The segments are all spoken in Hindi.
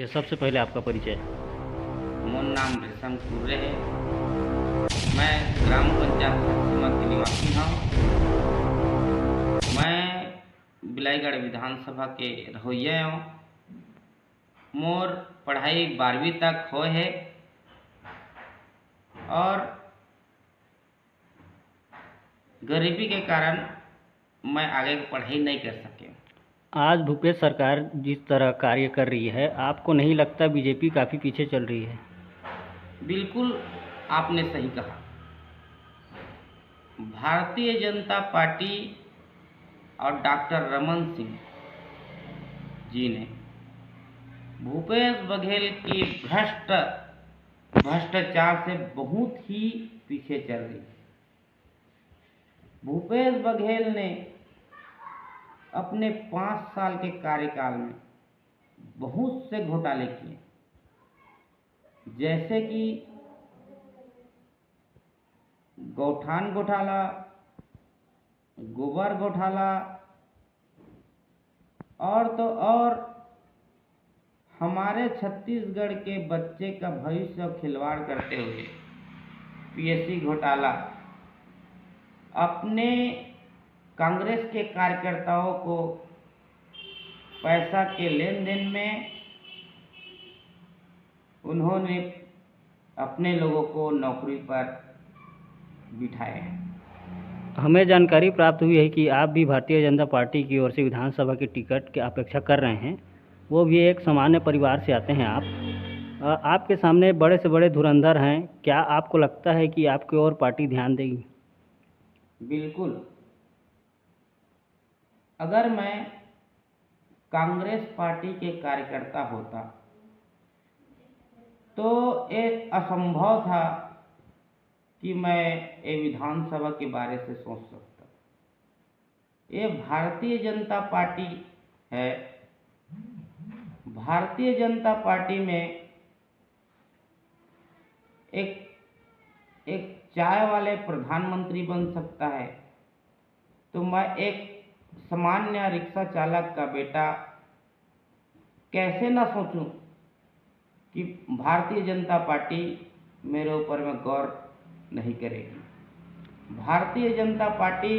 परिचय। सबसे पहले आपका परिचय। मोर नाम रेशम कुर्रे है। मैं ग्राम पंचायत सीमा के निवासी हूँ। मैं बिलाईगढ़ विधानसभा के रहोइया हूँ। मोर पढ़ाई 12वीं तक होए है और गरीबी के कारण मैं आगे की पढ़ाई नहीं कर सके। आज भूपेश सरकार जिस तरह कार्य कर रही है, आपको नहीं लगता बीजेपी काफ़ी पीछे चल रही है? बिल्कुल आपने सही कहा। भारतीय जनता पार्टी और डॉक्टर रमन सिंह जी ने भूपेश बघेल की भ्रष्टाचार से बहुत ही पीछे चल रही है। भूपेश बघेल ने अपने 5 साल के कार्यकाल में बहुत से घोटाले किए, जैसे कि गौठान घोटाला, गोबर घोटाला और तो और हमारे छत्तीसगढ़ के बच्चे का भविष्य खिलवाड़ करते हुए पीएससी घोटाला, अपने कांग्रेस के कार्यकर्ताओं को पैसा के लेन देन में उन्होंने अपने लोगों को नौकरी पर बिठाए हैं। हमें जानकारी प्राप्त हुई है कि आप भी भारतीय जनता पार्टी की ओर से विधानसभा की टिकट की अपेक्षा कर रहे हैं, वो भी एक सामान्य परिवार से आते हैं आप। आपके सामने बड़े से बड़े धुरंधर हैं, क्या आपको लगता है कि आपकी ओर पार्टी ध्यान देगी? बिल्कुल। अगर मैं कांग्रेस पार्टी के कार्यकर्ता होता तो ये असंभव था कि मैं ये विधानसभा के बारे से सोच सकता। ये भारतीय जनता पार्टी है। भारतीय जनता पार्टी में एक चाय वाले प्रधानमंत्री बन सकता है, तो मैं एक सामान्य रिक्शा चालक का बेटा कैसे ना सोचूं कि भारतीय जनता पार्टी मेरे ऊपर में गौर नहीं करेगी। भारतीय जनता पार्टी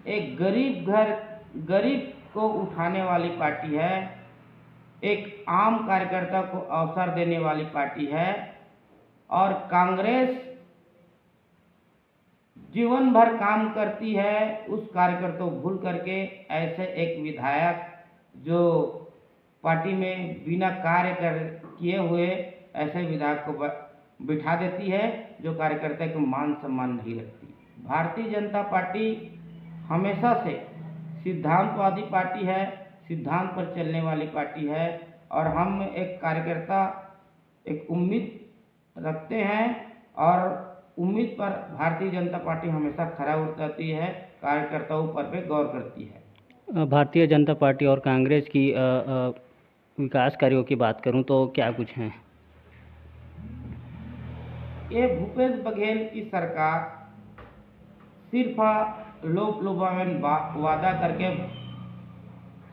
एक गरीब को उठाने वाली पार्टी है, एक आम कार्यकर्ता को अवसर देने वाली पार्टी है। और कांग्रेस जीवन भर काम करती है उस कार्यकर्ता को भूल करके ऐसे एक विधायक जो पार्टी में बिना कार्य किए हुए ऐसे विधायक को बिठा देती है, जो कार्यकर्ता को मान सम्मान नहीं रखती। भारतीय जनता पार्टी हमेशा से सिद्धांतवादी पार्टी है, सिद्धांत पर चलने वाली पार्टी है। और हम एक कार्यकर्ता एक उम्मीद रखते हैं और उम्मीद पर भारतीय जनता पार्टी हमेशा खरा उतरती है, कार्यकर्ताओं पर भी गौर करती है। भारतीय जनता पार्टी और कांग्रेस की विकास कार्यों की बात करूं तो क्या कुछ हैं? ये भूपेश बघेल की सरकार सिर्फ लोभ लुभावन वादा करके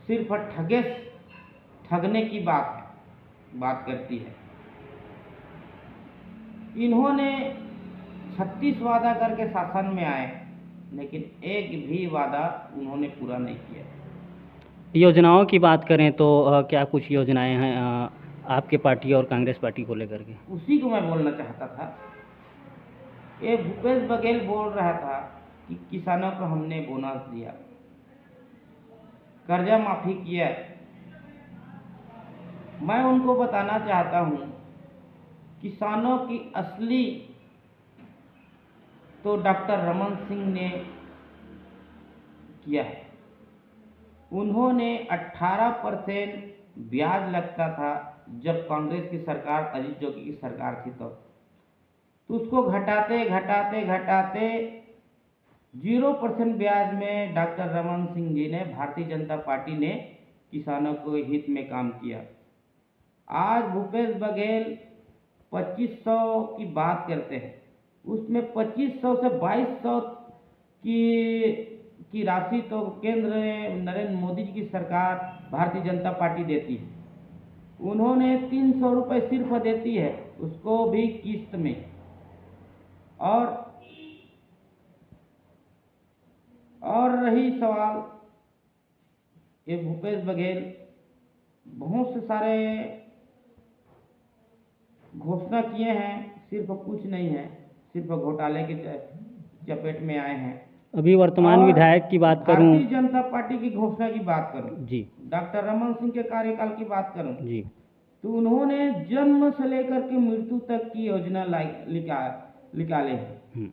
सिर्फ ठगने की बात करती है। इन्होंने 36 वादा करके शासन में आए, लेकिन एक भी वादा उन्होंने पूरा नहीं किया। योजनाओं की बात करें तो क्या कुछ योजनाएं हैं आपके पार्टी और कांग्रेस पार्टी को लेकर के? उसी को मैं बोलना चाहता था। ये भूपेश बघेल बोल रहा था कि किसानों को हमने बोनस दिया, कर्जा माफी किया। मैं उनको बताना चाहता हूं, किसानों की असली तो डॉक्टर रमन सिंह ने किया है। उन्होंने 18% ब्याज लगता था जब कांग्रेस की सरकार, अजीत जोगी की सरकार थी, तो उसको घटाते घटाते घटाते 0% ब्याज में डॉक्टर रमन सिंह जी ने, भारतीय जनता पार्टी ने किसानों के हित में काम किया। आज भूपेश बघेल 2500 की बात करते हैं, उसमें 2500 से 2200 की राशि तो केंद्र में नरेंद्र मोदी जी की सरकार भारतीय जनता पार्टी देती है। उन्होंने 300 रुपये सिर्फ देती है, उसको भी किस्त में। और रही सवाल, ये भूपेश बघेल बहुत से सारे घोषणा किए हैं, सिर्फ कुछ नहीं है, सिर्फ घोटाले के चपेट में आए हैं। अभी वर्तमान और विधायक की बात करूं, भारतीय जनता पार्टी की घोषणा की बात करूं, जी डॉक्टर रमन सिंह के कार्यकाल की बात करूं, जी, तो उन्होंने जन्म से लेकर के मृत्यु तक की योजना निकाले हैं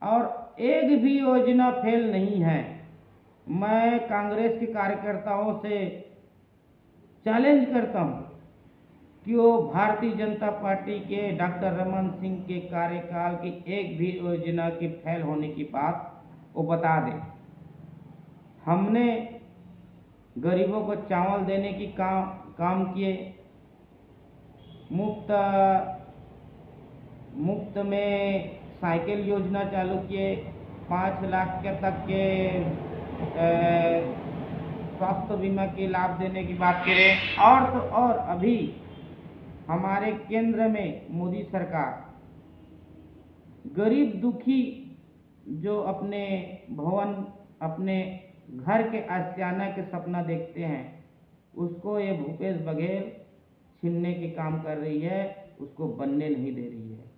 और एक भी योजना फेल नहीं है। मैं कांग्रेस के कार्यकर्ताओं से चैलेंज करता हूं कि वो भारतीय जनता पार्टी के डॉक्टर रमन सिंह के कार्यकाल की एक भी योजना की फेल होने की बात वो बता दें। हमने गरीबों को चावल देने की काम किए, मुफ्त में साइकिल योजना चालू किए, 5 लाख के तक के स्वास्थ्य बीमा के लाभ देने की बात करें। और तो और अभी हमारे केंद्र में मोदी सरकार गरीब दुखी जो अपने भवन, अपने घर के आशियाना के सपना देखते हैं, उसको ये भूपेश बघेल छीनने के काम कर रही है, उसको बनने नहीं दे रही है।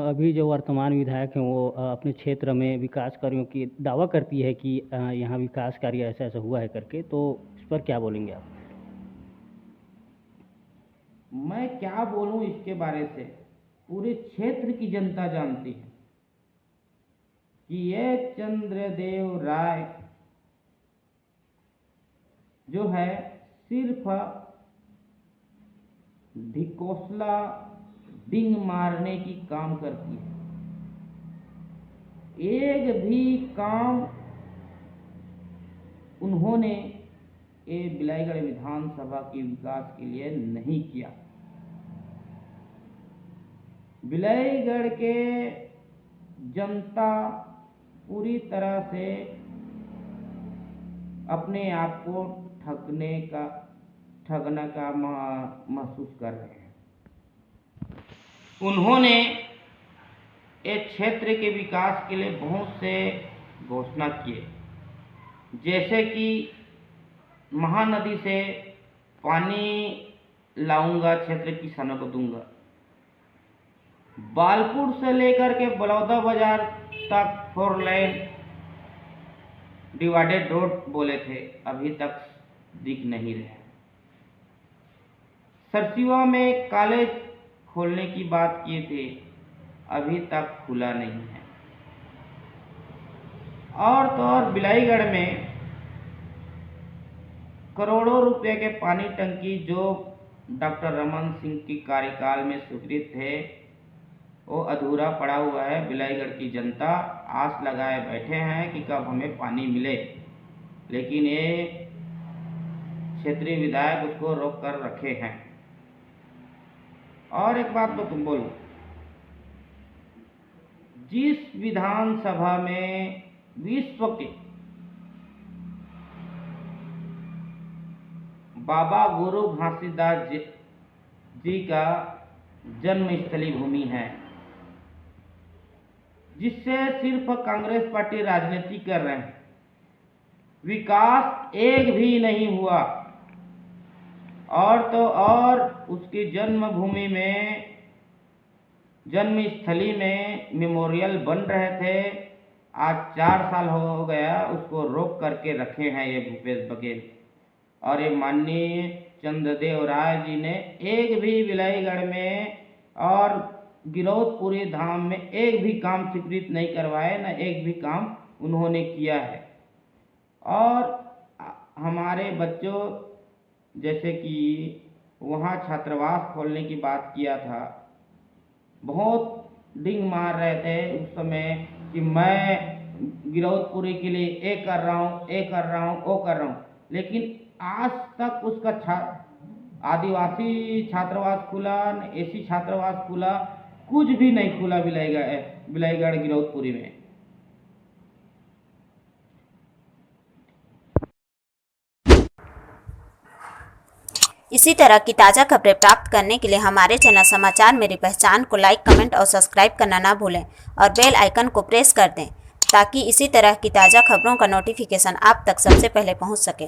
अभी जो वर्तमान विधायक हैं वो अपने क्षेत्र में विकास कार्यों की दावा करती है कि यहाँ विकास कार्य ऐसा ऐसा हुआ है करके, तो इस पर क्या बोलेंगे आप? मैं क्या बोलूं इसके बारे से, पूरे क्षेत्र की जनता जानती है कि ये चंद्रदेव राय जो है सिर्फ ढिकोसला डिंग मारने की काम करती है, एक भी काम उन्होंने ये बिलाईगढ़ विधानसभा के विकास के लिए नहीं किया। बिलाईगढ़ के जनता पूरी तरह से अपने आप को ठगना का महसूस कर रहे हैं। उन्होंने एक क्षेत्र के विकास के लिए बहुत से घोषणा किए, जैसे कि महानदी से पानी लाऊंगा, क्षेत्र किसानों को दूंगा। बालपुर से लेकर के बलौदा बाजार तक 4 लेन डिवाइडेड रोड बोले थे, अभी तक दिख नहीं रहे। सरसिवा में कॉलेज खोलने की बात किए थे, अभी तक खुला नहीं है। और तो और बिलाईगढ़ में करोड़ों रुपए के पानी टंकी जो डॉक्टर रमन सिंह की कार्यकाल में स्वीकृत थे, वो अधूरा पड़ा हुआ है। बिलाईगढ़ की जनता आस लगाए बैठे हैं कि कब हमें पानी मिले, लेकिन ये क्षेत्रीय विधायक उसको रोक कर रखे हैं। और एक बात तो तुम बोलो, जिस विधानसभा में विश्व के बाबा गुरु घासीदास जी का जन्मस्थली भूमि है, जिससे सिर्फ कांग्रेस पार्टी राजनीति कर रहे हैं, विकास एक भी नहीं हुआ। और तो और उसकी जन्मभूमि में, जन्मस्थली में मेमोरियल बन रहे थे, आज 4 साल हो गया, उसको रोक करके रखे हैं ये भूपेश बघेल। और ये माननीय चंद्रदेव राय जी ने एक भी बिलाईगढ़ में और गिरौदपुरी धाम में एक भी काम स्वीकृत नहीं करवाए, न एक भी काम उन्होंने किया है। और हमारे बच्चों, जैसे कि वहाँ छात्रावास खोलने की बात किया था, बहुत डिंग मार रहे थे उस समय कि मैं गिरौदपुरी के लिए ये कर रहा हूँ, ये कर रहा हूँ, वो कर रहा हूँ, लेकिन आज तक उसका आदिवासी छात्रावास खुला न एसी छात्रावास खुला, कुछ भी नहीं खुला बिलाईगढ़ गिरौदपुरी में। इसी तरह की ताज़ा खबरें प्राप्त करने के लिए हमारे चैनल समाचार मेरी पहचान को लाइक, कमेंट और सब्सक्राइब करना ना भूलें और बेल आइकन को प्रेस कर दें ताकि इसी तरह की ताज़ा खबरों का नोटिफिकेशन आप तक सबसे पहले पहुंच सके।